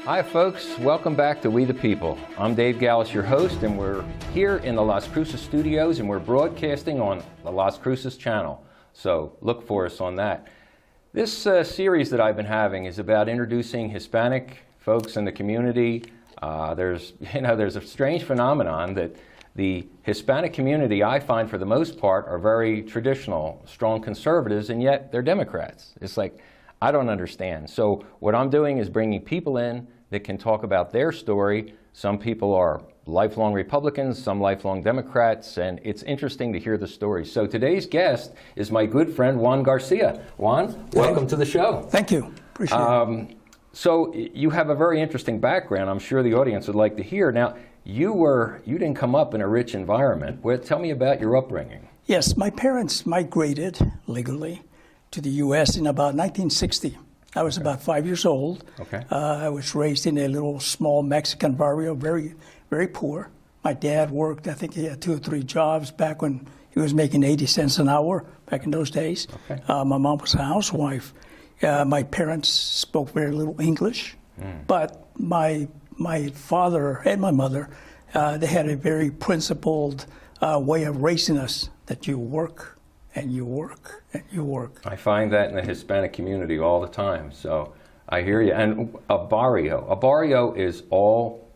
Hi folks, welcome back to We the People. I'm Dave Gallus, your host, and we're here in the Las Cruces studios and we're broadcasting on the Las Cruces channel. So look for us on that. This series that I've been having is about introducing Hispanic folks in the community. There's a strange phenomenon that the Hispanic community, I find for the most part, are very traditional, strong conservatives, and yet they're Democrats. It's like, I don't understand. So what I'm doing is bringing people in that can talk about their story. Some people are lifelong Republicans, some lifelong Democrats, and it's interesting to hear the stories. So today's guest is my good friend, Juan Garcia. Juan, welcome to the show. Thank you. Appreciate it. So you have a very interesting background. I'm sure the audience would like to hear. Now, you didn't come up in a rich environment. Tell me about your upbringing. Yes, my parents migrated legally to the U.S. in about 1960. I was about 5 years old. Okay. I was raised in a little small Mexican barrio, very, very poor. My dad worked, I think he had 2 or 3 jobs back when he was making 80 cents an hour back in those days. Okay. My mom was a housewife. My parents spoke very little English, but my father and my mother, they had a very principled way of raising us, that you work and you work and you work. I find that in the Hispanic community all the time, so I hear you. And a barrio is all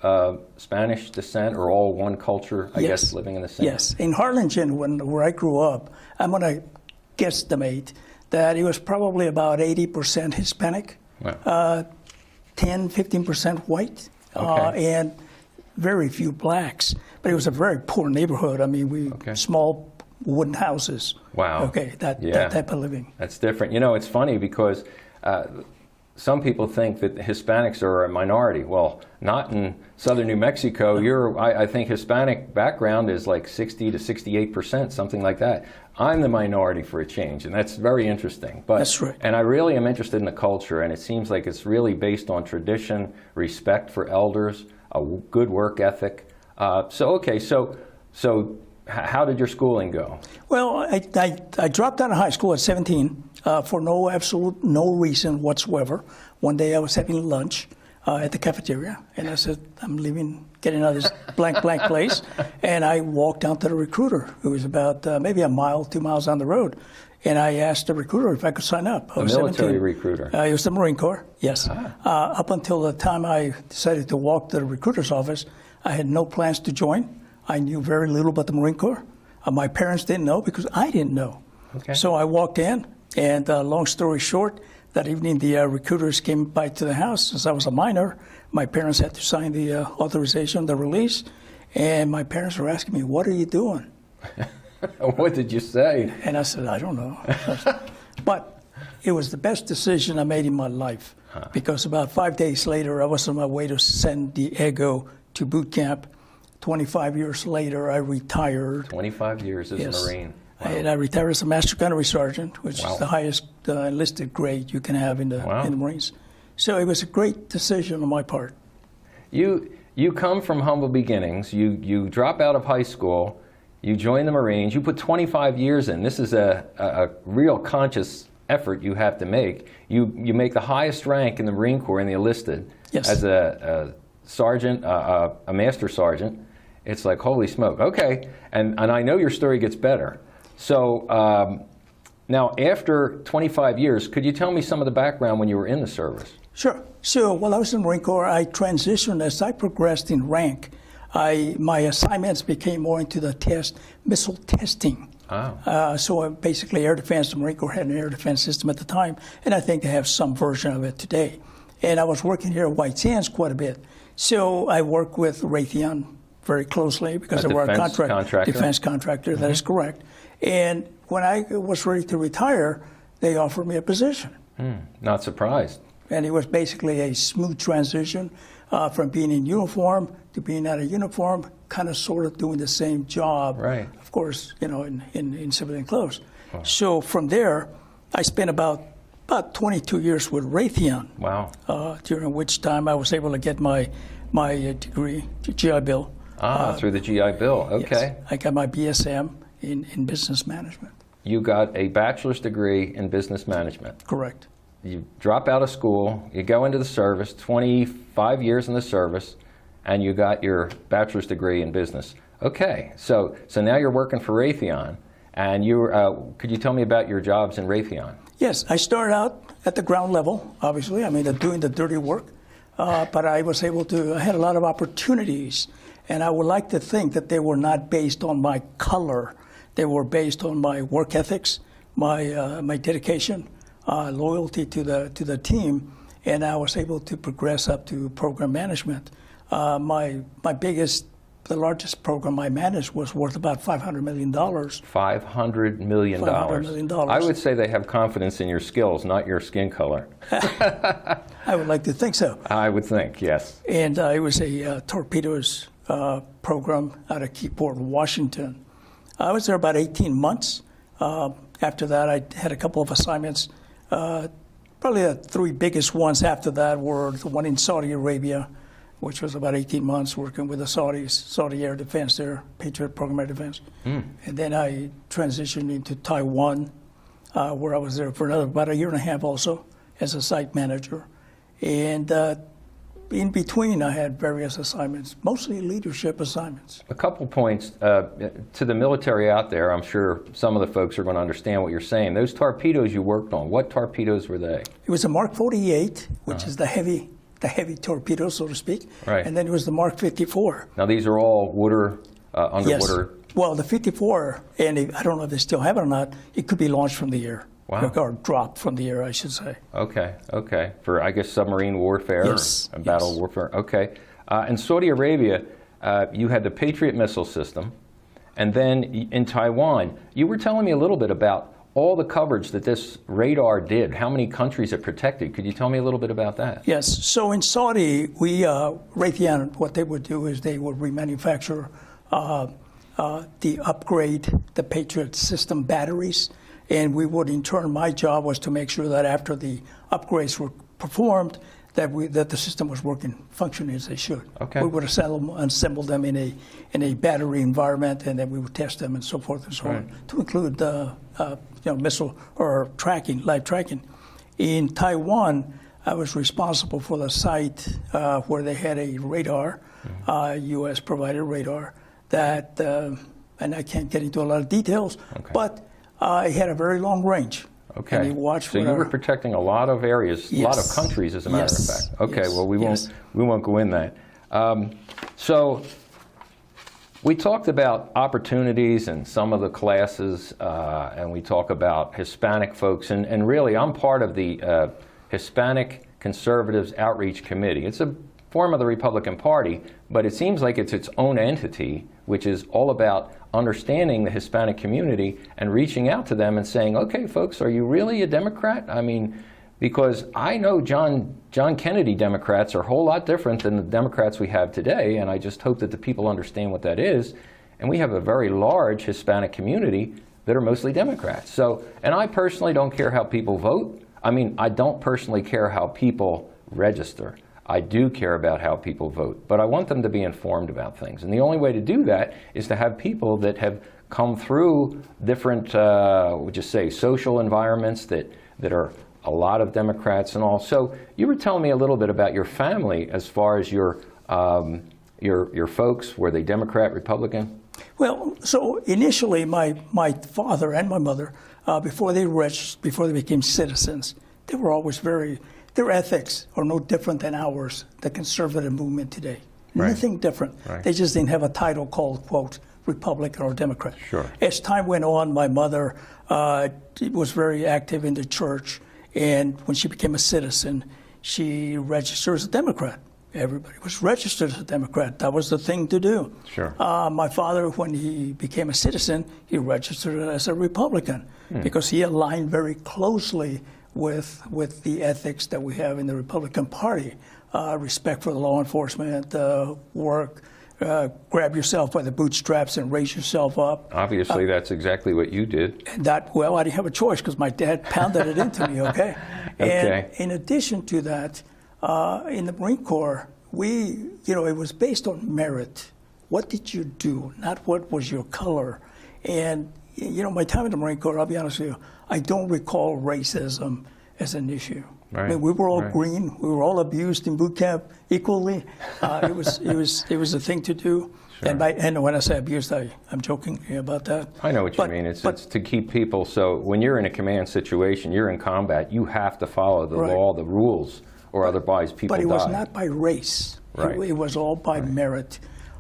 Spanish descent or all one culture, I guess, living in the same? Yes. In Harlingen, where I grew up, I'm going to guesstimate that it was probably about 80% Hispanic, Wow. 10-15% white, Okay. and very few blacks. But it was a very poor neighborhood. I mean, small wooden houses. Wow. Okay, that type of living. That's different. You know, it's funny because some people think that Hispanics are a minority. Well, not in southern New Mexico. I think Hispanic background is like 60 to 68%, something like that. I'm the minority for a change, and that's very interesting. But, that's right. And I really am interested in the culture, and it seems like it's really based on tradition, respect for elders, a good work ethic. So how did your schooling go? Well, I dropped out of high school at 17 for no reason whatsoever. One day I was having lunch at the cafeteria, and I said, I'm leaving, getting out of this blank place. And I walked down to the recruiter, who was about maybe a mile, 2 miles down the road. And I asked the recruiter if I could sign up. I was military 17. Recruiter? It was the Marine Corps, yes. Up until the time I decided to walk to the recruiter's office, I had no plans to join. I knew very little about the Marine Corps. My parents didn't know because I didn't know. Okay. So I walked in, and long story short, that evening the recruiters came by to the house. Since I was a minor, my parents had to sign the authorization, the release, and my parents were asking me, what are you doing? What did you say? And I said, I don't know. But it was the best decision I made in my life, because about 5 days later, I was on my way to San Diego to boot camp. 25 years later, I retired. 25 years as a Marine. Wow. And I retired as a Master Gunnery Sergeant, which Wow. is the highest enlisted grade you can have in the Marines. So it was a great decision on my part. You come from humble beginnings. You drop out of high school. You join the Marines. You put 25 years in. This is a real conscious effort you have to make. You make the highest rank in the Marine Corps in the enlisted as a sergeant, a master sergeant. It's like, holy smoke. Okay, and I know your story gets better. So now, after 25 years, could you tell me some of the background when you were in the service? Sure. So while I was in the Marine Corps, I transitioned as I progressed in rank. My assignments became more into the missile testing. So basically, air defense, the Marine Corps had an air defense system at the time, and I think they have some version of it today. And I was working here at White Sands quite a bit. So I work with Raytheon very closely because they were a defense contractor. Mm-hmm. That is correct. And when I was ready to retire, they offered me a position. Not surprised. And it was basically a smooth transition. from being in uniform to being out of uniform, kind of sort of doing the same job. Right. Of course, in civilian clothes. Oh. So from there, I spent about 22 years with Raytheon. Wow. During which time I was able to get my degree, GI Bill. Through the GI Bill. Okay. Yes. I got my BSM in business management. You got a bachelor's degree in business management. Correct. You drop out of school, you go into the service, 25 years in the service, and you got your bachelor's degree in business. Okay, so now you're working for Raytheon, and could you tell me about your jobs in Raytheon? Yes, I started out at the ground level, obviously. I mean, doing the dirty work, but I had a lot of opportunities, and I would like to think that they were not based on my color. They were based on my work ethics, my dedication, loyalty to the team, and I was able to progress up to program management. The largest program I managed was worth about $500 million. $500 million. $500 million. I would say they have confidence in your skills, not your skin color. I would like to think so. I would think, yes. And it was a torpedoes program out of Keyport, Washington. I was there about 18 months. After that, I had a couple of assignments. Probably the three biggest ones after that were the one in Saudi Arabia, which was about 18 months working with the Saudis, Saudi Air Defense there, Patriot Program Air Defense. And then I transitioned into Taiwan, where I was there for about a year and a half also as a site manager. And in between, I had various assignments, mostly leadership assignments. A couple points to the military out there. I'm sure some of the folks are going to understand what you're saying. Those torpedoes you worked on, what torpedoes were they? It was a Mark 48, which is the heavy torpedo, so to speak. Right. And then it was the Mark 54. Now these are all underwater. Yes. Well, the 54, and I don't know if they still have it or not, it could be launched from the air. Wow. Or dropped from the air, I should say. Okay. For, I guess, submarine warfare and battle warfare. Okay. In Saudi Arabia, you had the Patriot missile system. And then in Taiwan, you were telling me a little bit about all the coverage that this radar did, how many countries it protected. Could you tell me a little bit about that? Yes. So in Saudi, Raytheon, what they would do is they would remanufacture the Patriot system batteries. And we would, in turn, my job was to make sure that after the upgrades were performed, that the system was functioning as they should. Okay. We would assemble them in a battery environment, and then we would test them and so forth and so on, to include missile or live tracking. In Taiwan, I was responsible for the site where they had a radar, U.S. provided radar that, and I can't get into a lot of details, but it had a very long range. Okay. So you were protecting a lot of areas, a lot of countries, as a matter of fact. Okay. Well, we won't go in that. So we talked about opportunities in some of the classes, and we talk about Hispanic folks, and really, I'm part of the Hispanic Conservatives Outreach Committee. It's a form of the Republican Party, but it seems like it's its own entity, which is all about understanding the Hispanic community and reaching out to them and saying, okay, folks, are you really a Democrat? I mean, because I know John Kennedy Democrats are a whole lot different than the Democrats we have today, and I just hope that the people understand what that is. And we have a very large Hispanic community that are mostly Democrats. So, and I personally don't care how people vote. I mean, I don't personally care how people register. I do care about how people vote, but I want them to be informed about things. And the only way to do that is to have people that have come through different, social environments that are a lot of Democrats and all. So you were telling me a little bit about your family as far as your folks. Were they Democrat, Republican? Well, so initially my father and my mother, before they became citizens, they were always their ethics are no different than ours, the conservative movement today. Right. Nothing different. Right. They just didn't have a title called, quote, Republican or Democrat. Sure. As time went on, my mother was very active in the church, and when she became a citizen, she registered as a Democrat. Everybody was registered as a Democrat. That was the thing to do. Sure. My father, when he became a citizen, he registered as a Republican because he aligned very closely with the ethics that we have in the Republican Party. respect for the law enforcement, work, grab yourself by the bootstraps and raise yourself up. Obviously, that's exactly what you did. And that, well, I didn't have a choice because my dad pounded it into me, okay? Okay. And in addition to that, in the Marine Corps, it was based on merit. What did you do, not what was your color? And, my time in the Marine Corps, I'll be honest with you, I don't recall racism as an issue. Right. I mean, we were all Right. green. We were all abused in boot camp equally. It was a thing to do. Sure. And when I say abused, I'm joking about that. I know what you mean. It's to keep people, so when you're in a command situation, you're in combat, you have to follow the Right. law, the rules, or otherwise people die. But it was not by race. Right. It was all by merit.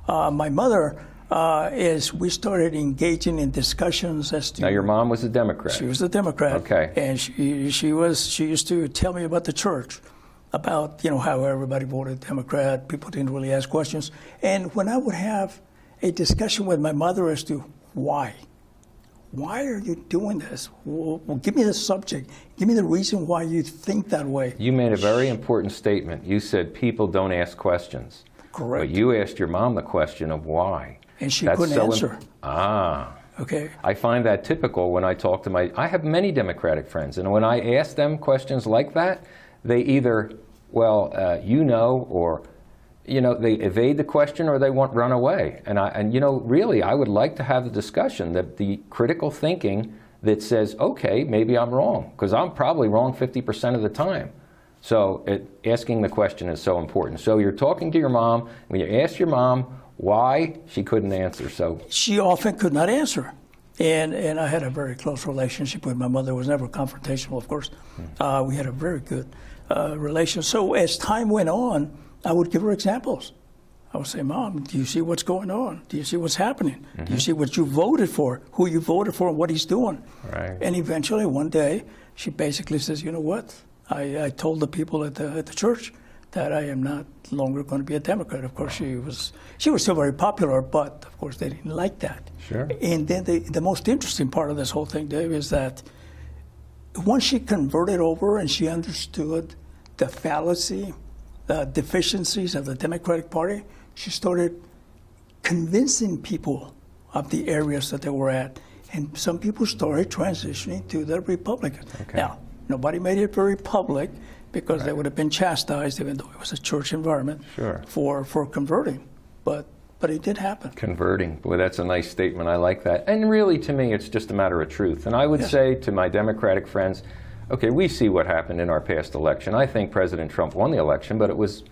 My mother, as we started engaging in discussions as to... Now, your mom was a Democrat. She was a Democrat. Okay. And she used to tell me about the church, about, how everybody voted Democrat. People didn't really ask questions. And when I would have a discussion with my mother as to why are you doing this? Well, give me the subject. Give me the reason why you think that way. You made a very important statement. You said people don't ask questions. Correct. But you asked your mom the question of why. And she couldn't answer. Okay. I find that typical when I talk to I have many Democratic friends, and when I ask them questions like that, they either, or, they evade the question or they run away. And really, I would like to have the discussion, the critical thinking that says, okay, maybe I'm wrong, because I'm probably wrong 50% of the time. So asking the question is so important. So you're talking to your mom. When you ask your mom why, she couldn't answer. So she often could not answer. And I had a very close relationship with my mother. It was never confrontational, of course. We had a very good relation. So as time went on, I would give her examples. I would say, Mom, do you see what's going on? Do you see what's happening? Mm-hmm. Do you see what you voted for, who you voted for, and what he's doing? Right. And eventually, one day, she basically says, you know what? I told the people at the church that I am not longer going to be a Democrat. Of course, she was still very popular, but of course they didn't like that. Sure. And then the most interesting part of this whole thing, Dave, is that once she converted over and she understood the fallacy, the deficiencies of the Democratic Party, she started convincing people of the areas that they were at. And some people started transitioning to the Republicans. Okay. Now, nobody made it very public because they would have been chastised, even though it was a church environment, sure, for converting. But it did happen. Converting. Boy, that's a nice statement. I like that. And really, to me, it's just a matter of truth. And I would say to my Democratic friends, okay, we see what happened in our past election. I think President Trump won the election, but it was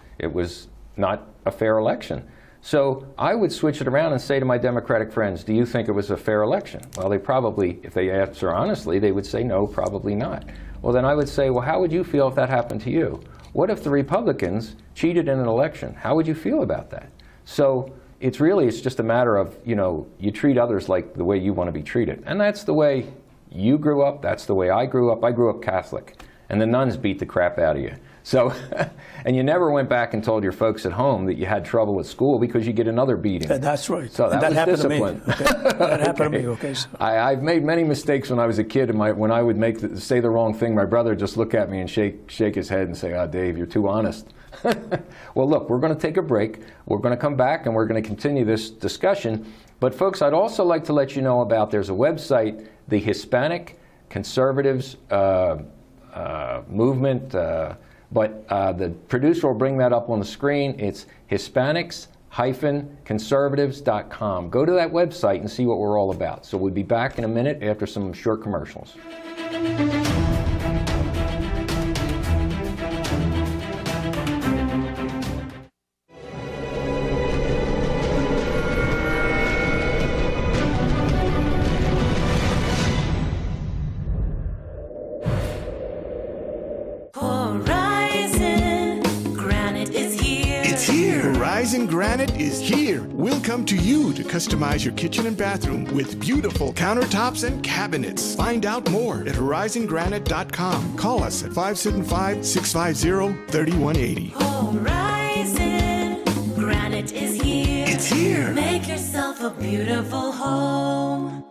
not a fair election. So I would switch it around and say to my Democratic friends, do you think it was a fair election? Well, they probably, if they answer honestly, they would say no, probably not. Well, then I would say, well, how would you feel if that happened to you? What if the Republicans cheated in an election? How would you feel about that? So it's just a matter of, you treat others like the way you want to be treated. And that's the way you grew up. That's the way I grew up. I grew up Catholic. And the nuns beat the crap out of you. So, and you never went back and told your folks at home that you had trouble with school because you get another beating. That's right. So that was happened discipline. To me. Okay. That happened to me. Okay. So. I've made many mistakes when I was a kid, and when I would say the wrong thing, my brother would just look at me and shake his head and say, "Oh, Dave, you're too honest." Well, look, we're going to take a break. We're going to come back and we're going to continue this discussion. But folks, I'd also like to let you know about there's a website, the Hispanic Conservatives Movement. But the producer will bring that up on the screen. It's Hispanics-conservatives.com. Go to that website and see what we're all about. So we'll be back in a minute after some short commercials. Horizon Granite is here. We'll come to you to customize your kitchen and bathroom with beautiful countertops and cabinets. Find out more at horizongranite.com. Call us at 575-650-3180. Horizon Granite is here. It's here. Make yourself a beautiful home.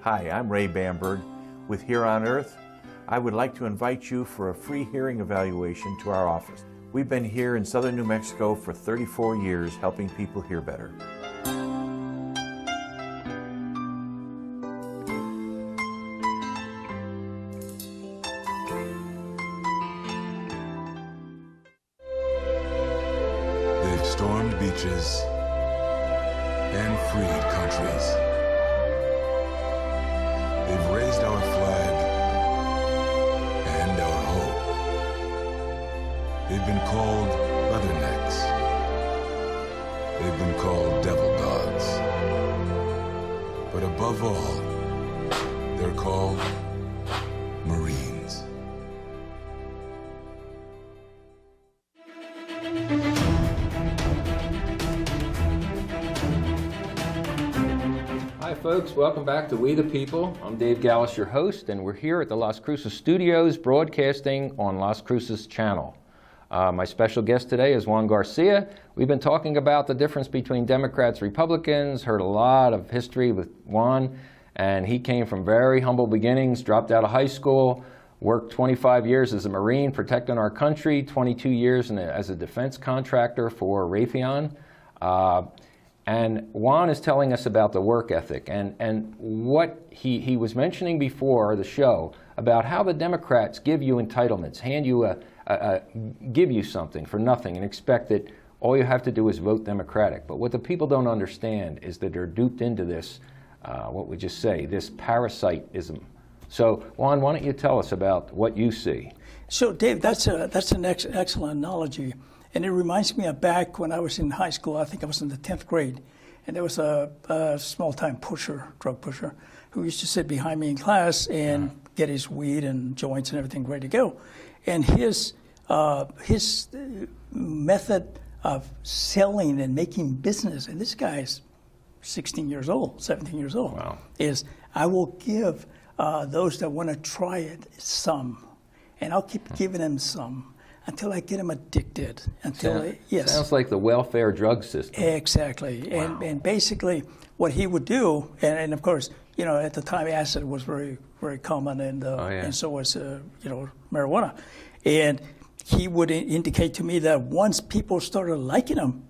Hi, I'm Ray Bamberg with Here on Earth. I would like to invite you for a free hearing evaluation to our office. We've been here in southern New Mexico for 34 years helping people hear better. They've stormed beaches and freed countries. They've raised our flag and our hope. They've been called leathernecks. They've been called devil dogs. But above all, they're called Marines. Hi folks, welcome back to We the People. I'm Dave Gallus, your host, and we're here at the Las Cruces studios broadcasting on Las Cruces channel. My special guest today is Juan Garcia. We've been talking about the difference between Democrats, Republicans, heard a lot of history with Juan, and he came from very humble beginnings, dropped out of high school, worked 25 years as a Marine protecting our country, 22 years as a defense contractor for Raytheon. And Juan is telling us about the work ethic and what he was mentioning before the show about how the Democrats give you entitlements, hand you give you something for nothing and expect that all you have to do is vote Democratic. But what the people don't understand is that they're duped into this, what would you say, this parasitism. So Juan, why don't you tell us about what you see? So Dave, that's an excellent analogy. And it reminds me of back when I was in high school. I think I was in the 10th grade. And there was a small-time drug pusher, who used to sit behind me in class and get his weed and joints and everything ready to go. And his method of selling and making business, and this guy is 16 years old, 17 years old, wow, is I will give those that want to try it some. And I'll keep giving them some until I get them addicted. Yes. Sounds like the welfare drug system. Exactly. Wow. And basically what he would do, and of course, at the time acid was very, very common, and so was, marijuana. And he would indicate to me that once people started liking him,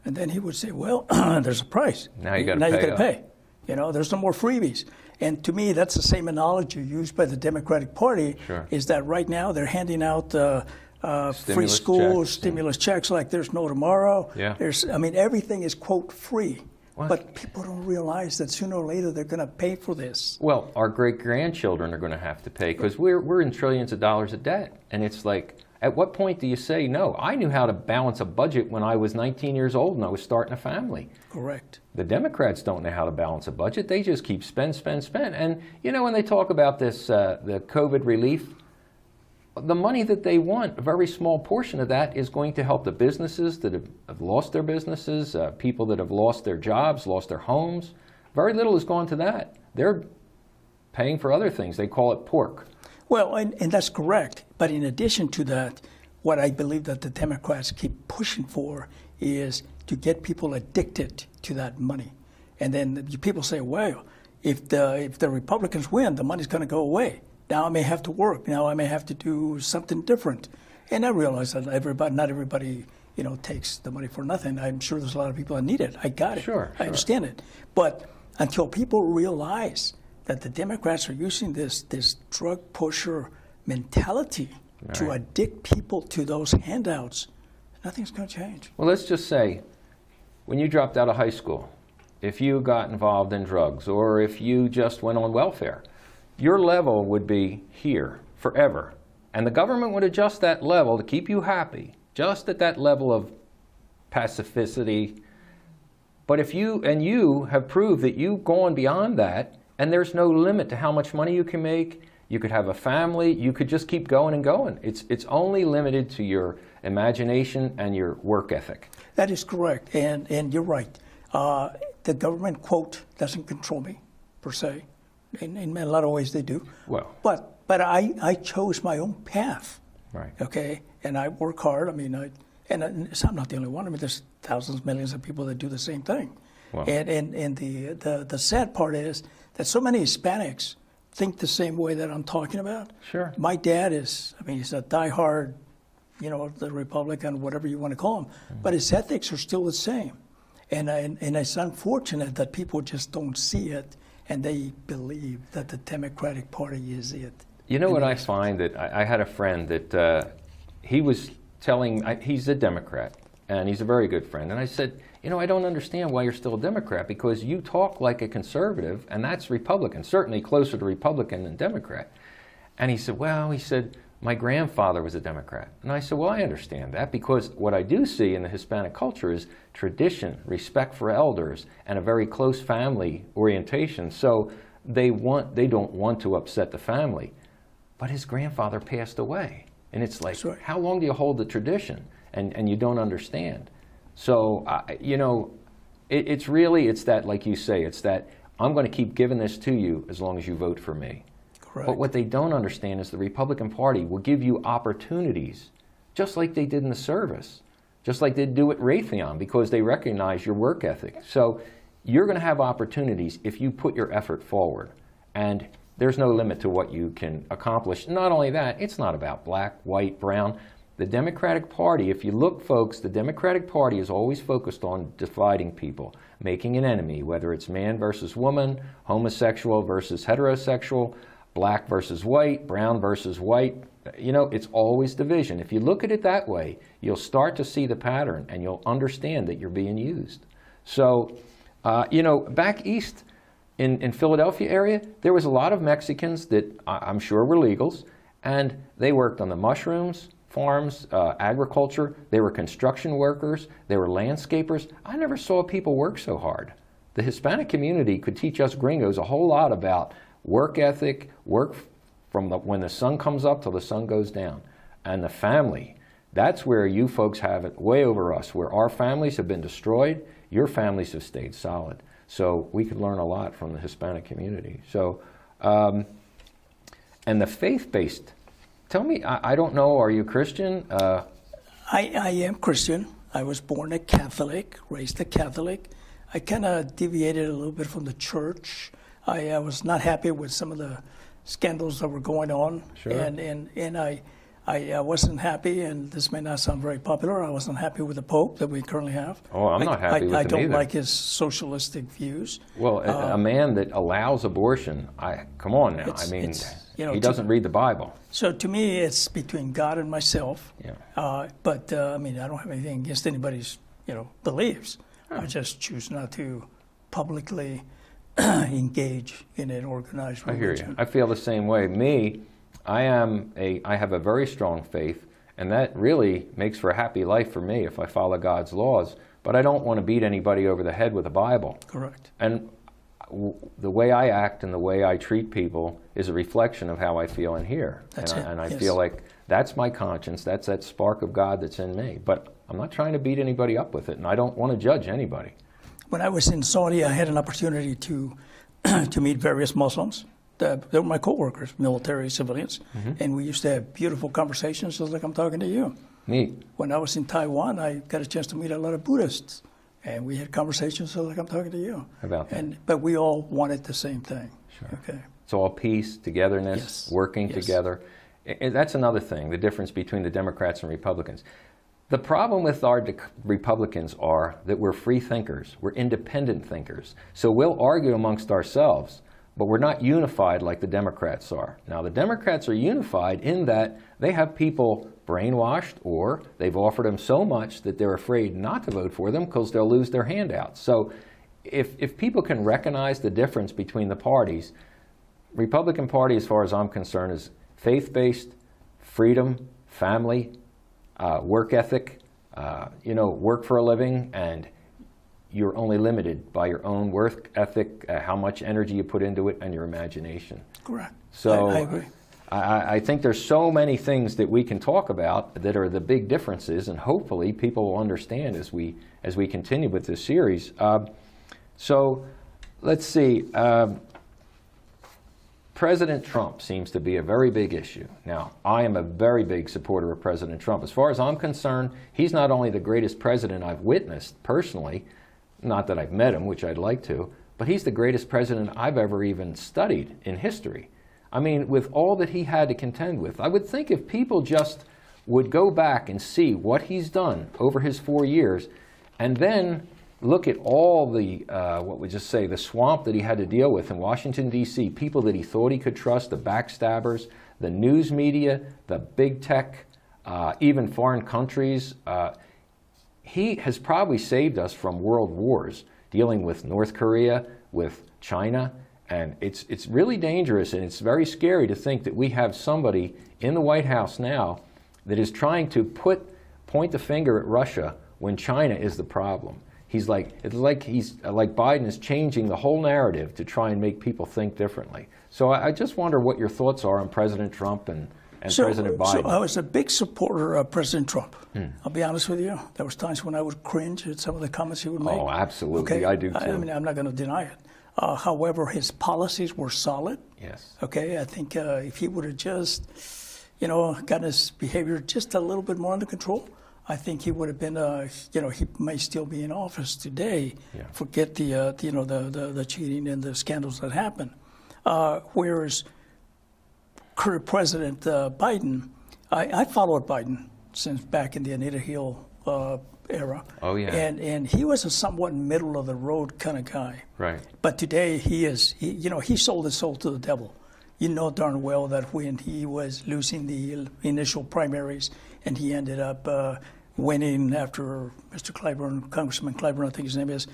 and then he would say, well, there's a price. Now you got to pay. There's no more freebies. And to me, that's the same analogy used by the Democratic Party, Sure. is that right now they're handing out free Stimulus schools, checks, stimulus checks like there's no tomorrow. Yeah. Everything is, quote, free. What? But people don't realize that sooner or later they're going to pay for this. Well, our great-grandchildren are going to have to pay because we're in trillions of dollars of debt. And it's like, at what point do you say no? I knew how to balance a budget when I was 19 years old and I was starting a family. Correct. The Democrats don't know how to balance a budget. They just keep spend. And, when they talk about this, the COVID relief, the money that they want, a very small portion of that is going to help the businesses that have lost their businesses, people that have lost their jobs, lost their homes. Very little has gone to that. They're paying for other things. They call it pork. Well, and that's correct. But in addition to that, what I believe that the Democrats keep pushing for is to get people addicted to that money. And then people say, well, if the Republicans win, the money's going to go away. Now I may have to work. Now I may have to do something different. And I realize that not everybody, takes the money for nothing. I'm sure there's a lot of people that need it. I got it. Sure. I understand it. But until people realize that the Democrats are using this drug pusher mentality to addict people to those handouts, nothing's going to change. Well, let's just say, when you dropped out of high school, if you got involved in drugs or if you just went on welfare, your level would be here forever. And the government would adjust that level to keep you happy, just at that level of pacificity. But if you have proved that you've gone beyond that, and there's no limit to how much money you can make, you could have a family, you could just keep going and going. It's only limited to your imagination and your work ethic. That is correct, and you're right. The government, quote, doesn't control me, per se. In a lot of ways they do. Well, but I chose my own path. Right. Okay, and I work hard. I mean, I'm not the only one. I mean, there's thousands, millions of people that do the same thing. Wow. And the sad part is that so many Hispanics think the same way that I'm talking about. Sure. My dad is, I mean, he's a diehard, the Republican, whatever you want to call him, but his ethics are still the same. And it's unfortunate that people just don't see it, and they believe that the Democratic Party is it. You know what I find, that I had a friend that he was telling, he's a Democrat, and he's a very good friend, and I said, I don't understand why you're still a Democrat, because you talk like a conservative, and that's Republican, certainly closer to Republican than Democrat. And he said, my grandfather was a Democrat. And I said, well, I understand that, because what I do see in the Hispanic culture is tradition, respect for elders, and a very close family orientation. So they don't want to upset the family. But his grandfather passed away. And it's like, Sure. How long do you hold the tradition? And you don't understand. So, it's that, like you say, it's that I'm going to keep giving this to you as long as you vote for me. Correct. But what they don't understand is the Republican Party will give you opportunities, just like they did in the service, just like they do at Raytheon, because they recognize your work ethic. So you're going to have opportunities if you put your effort forward. And there's no limit to what you can accomplish. Not only that, it's not about black, white, brown. The Democratic Party, if you look, folks, the Democratic Party is always focused on dividing people, making an enemy, whether it's man versus woman, homosexual versus heterosexual, black versus white, brown versus white. It's always division. If you look at it that way, you'll start to see the pattern, and you'll understand that you're being used. So, back east, in Philadelphia area, there was a lot of Mexicans that I'm sure were legals, and they worked on the mushrooms farms, agriculture. They were construction workers. They were landscapers. I never saw people work so hard. The Hispanic community could teach us gringos a whole lot about work ethic, work from when the sun comes up till the sun goes down, and the family. That's where you folks have it way over us, where our families have been destroyed. Your families have stayed solid. So we could learn a lot from the Hispanic community. So, and the faith-based, tell me, I don't know, are you Christian? I am Christian. I was born a Catholic, raised a Catholic. I kind of deviated a little bit from the church. I was not happy with some of the scandals that were going on. Sure. And I wasn't happy, and this may not sound very popular, I wasn't happy with the Pope that we currently have. Oh, I'm not happy with him I don't either. like his socialistic views. Well, a man that allows abortion, come on now. I mean, he doesn't read the Bible. So to me, it's between God and myself. Yeah. But I mean, I don't have anything against anybody's, beliefs. I just choose not to publicly engage in an organized religion. I hear you. I feel the same way. I have a very strong faith, and that really makes for a happy life for me if I follow God's laws. But I don't want to beat anybody over the head with the Bible. Correct. And the way I act and the way I treat people is a reflection of how I feel in here. That's it. And I Yes. feel like that's my conscience. That's that spark of God that's in me. But I'm not trying to beat anybody up with it, and I don't want to judge anybody. When I was in Saudi, I had an opportunity to meet various Muslims. They were my coworkers, military, civilians, and we used to have beautiful conversations just like I'm talking to you. Neat. When I was in Taiwan, I got a chance to meet a lot of Buddhists, and we had conversations just like I'm talking to you. How about that? But we all wanted the same thing. Sure. Okay. It's all peace, togetherness, Yes. working Yes. together. And that's another thing, the difference between the Democrats and Republicans. The problem with our Republicans are that we're free thinkers. We're independent thinkers. So we'll argue amongst ourselves, but we're not unified like the Democrats are. Now, the Democrats are unified in that they have people brainwashed, or they've offered them so much that they're afraid not to vote for them because they'll lose their handouts. So if people can recognize the difference between the parties, Republican Party, as far as I'm concerned, is faith-based, freedom, family, work ethic, work for a living, and you're only limited by your own work ethic, how much energy you put into it, and your imagination. Correct. So I agree. I think there's so many things that we can talk about that are the big differences, and hopefully people will understand as we continue with this series. So let's see. President Trump seems to be a very big issue. Now, I am a very big supporter of President Trump. As far as I'm concerned, he's not only the greatest president I've witnessed personally, not that I've met him, which I'd like to, but he's the greatest president I've ever even studied in history. I mean, with all that he had to contend with. I would think if people just would go back and see what he's done over his 4 years, and then look at all the, the swamp that he had to deal with in Washington, D.C., people that he thought he could trust, the backstabbers, the news media, the big tech, even foreign countries. He has probably saved us from world wars, dealing with North Korea, with China, and it's really dangerous, and it's very scary to think that we have somebody in the White House now that is trying to point the finger at Russia when China is the problem. It's like Biden is changing the whole narrative to try and make people think differently. So I just wonder what your thoughts are on President Trump and President Biden. So I was a big supporter of President Trump. I'll be honest with you. There was times when I would cringe at some of the comments he would make. Oh, absolutely. Okay? I do too. I mean, I'm not going to deny it. However, his policies were solid. Yes. Okay. I think if he would have just, gotten his behavior just a little bit more under control, I think he would have been, he may still be in office today. Yeah. Forget the cheating and the scandals that happened. Whereas current President Biden, I followed Biden since back in the Anita Hill era. Oh, yeah. And he was a somewhat middle of the road kind of guy. Right. But today he sold his soul to the devil. You know darn well that when he was losing the initial primaries and he ended up winning after Mr. Clyburn, Congressman Clyburn, I think his name is,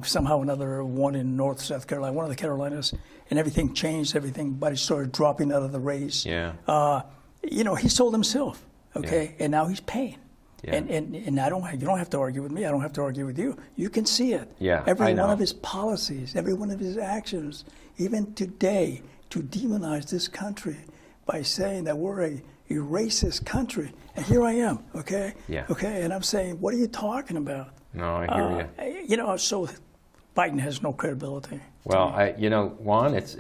somehow another one in North South Carolina, one of the Carolinas, and everything changed, everybody started dropping out of the race. Yeah. He sold himself, okay, Yeah. and now he's paying. Yeah. And you don't have to argue with me. I don't have to argue with you. You can see it. Yeah, every I know. one of his policies, every one of his actions, even today, to demonize this country by saying that we're a racist country. And here I am, okay? Yeah. Okay, and I'm saying, what are you talking about? No, I hear you. So Biden has no credibility. Well, Juan, it's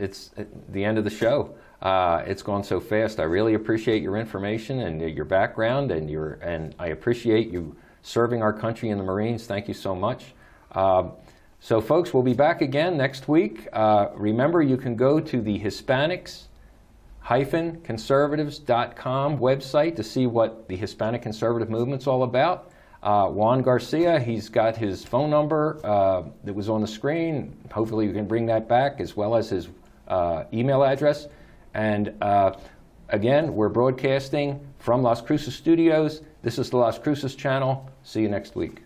the end of the show. It's gone so fast. I really appreciate your information and your background, and I appreciate you serving our country in the Marines. Thank you so much. So, folks, we'll be back again next week. Remember, you can go to the Hispanics-conservatives.com website to see what the Hispanic conservative movement's all about. Juan Garcia, he's got his phone number that was on the screen. Hopefully you can bring that back, as well as his email address. And again, we're broadcasting from Las Cruces Studios. This is the Las Cruces channel. See you next week.